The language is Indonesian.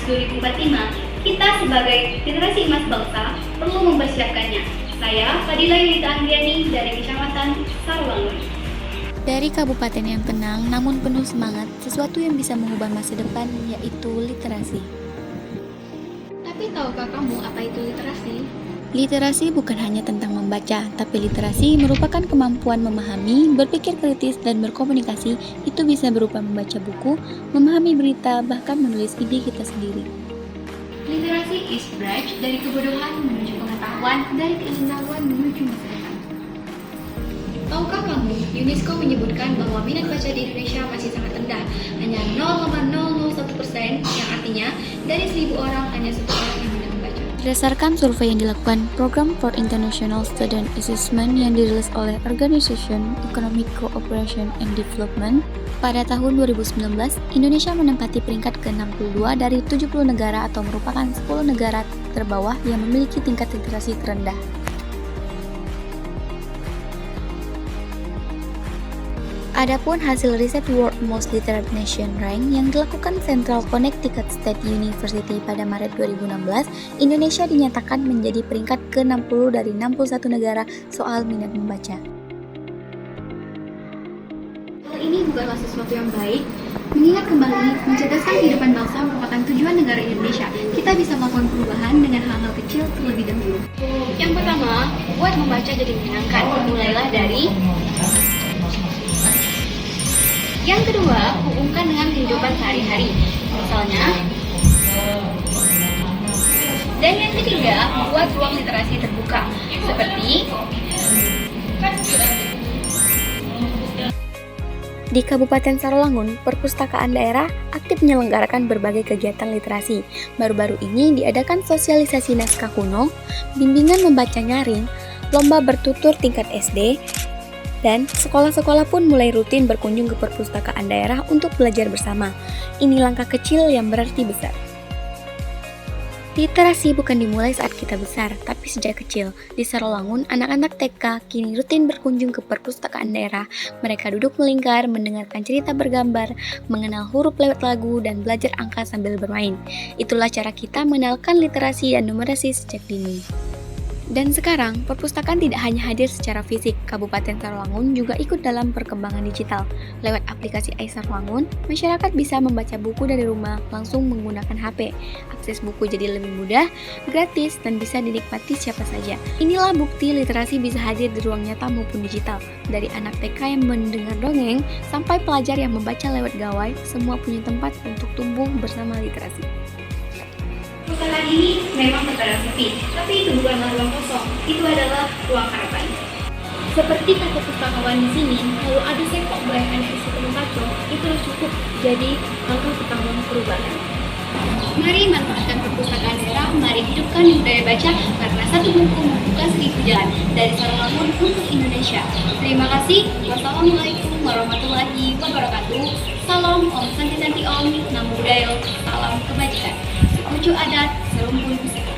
2045, kita sebagai generasi emas bangsa perlu mempersiapkannya. Saya, Fadila Yulita Andriani dari Kecamatan Sarulangun. Dari kabupaten yang tenang namun penuh semangat, sesuatu yang bisa mengubah masa depan yaitu literasi. Tapi tahukah kamu apa itu literasi? Literasi bukan hanya tentang membaca, tapi literasi merupakan kemampuan memahami, berpikir kritis, dan berkomunikasi. Itu bisa berupa membaca buku, memahami berita, bahkan menulis ide kita sendiri. Literasi is bridge dari kebodohan menuju pengetahuan, dari keinginawan menuju masa depan. Tahukah kamu, UNESCO menyebutkan bahwa minat baca di Indonesia masih sangat rendah, hanya 0,001%, yang artinya dari 1.000 orang hanya 1 orang yang minat membaca. Berdasarkan survei yang dilakukan Program for International Student Assessment yang dirilis oleh Organization Economic Cooperation and Development, pada tahun 2019, Indonesia menempati peringkat ke-62 dari 70 negara atau merupakan 10 negara terbawah yang memiliki tingkat literasi terendah. Adapun hasil riset World Most Literate Nation Rank yang dilakukan Central Connecticut State University pada Maret 2016, Indonesia dinyatakan menjadi peringkat ke-60 dari 61 negara soal minat membaca. Hal ini bukanlah sesuatu yang baik, mengingat kembali mencerdaskan kehidupan bangsa merupakan tujuan negara Indonesia. Kita bisa melakukan perubahan dengan hal-hal kecil terlebih dahulu. Yang pertama, buat membaca jadi menyenangkan. Mulailah dari yang kedua, hubungkan dengan kehidupan sehari-hari. Misalnya, dan yang ketiga, buat ruang literasi terbuka. Seperti Di Kabupaten Sarulangun, perpustakaan daerah aktif menyelenggarakan berbagai kegiatan literasi. Baru-baru ini diadakan sosialisasi naskah kuno, bimbingan membaca nyaring, lomba bertutur tingkat SD, dan sekolah-sekolah pun mulai rutin berkunjung ke perpustakaan daerah untuk belajar bersama. Ini langkah kecil yang berarti besar. Literasi bukan dimulai saat kita besar, tapi sejak kecil. Di Sarulangun, anak-anak TK kini rutin berkunjung ke perpustakaan daerah. Mereka duduk melingkar, mendengarkan cerita bergambar, mengenal huruf lewat lagu, dan belajar angka sambil bermain. Itulah cara kita mengenalkan literasi dan numerasi sejak dini. Dan sekarang, perpustakaan tidak hanya hadir secara fisik, Kabupaten Sarulangun juga ikut dalam perkembangan digital. Lewat aplikasi iSarulangun, masyarakat bisa membaca buku dari rumah langsung menggunakan HP. Akses buku jadi lebih mudah, gratis, dan bisa dinikmati siapa saja. Inilah bukti literasi bisa hadir di ruang nyata maupun digital. Dari anak TK yang mendengar dongeng, sampai pelajar yang membaca lewat gawai, semua punya tempat untuk tumbuh bersama literasi. Perpustakaan ini memang terkadang sepi, tapi itu bukanlah ruang kosong, itu adalah ruang harapan. seperti kata pustakawan di sini, kalau ada sepak bayang anak isi penuh kacau, itu cukup jadi langkah pertama perubahan. Mari manfaatkan perpustakaan daerah, mari hidupkan budaya baca, karena satu buku membuka 1000 jalan. Dari Sarulangun untuk Indonesia. Terima kasih. Wassalamualaikum warahmatullahi wabarakatuh. Salam Om Santi Santi Om, Namo Buddhaya, salam kebajikan. Sekucu adat, serumpun pusaka.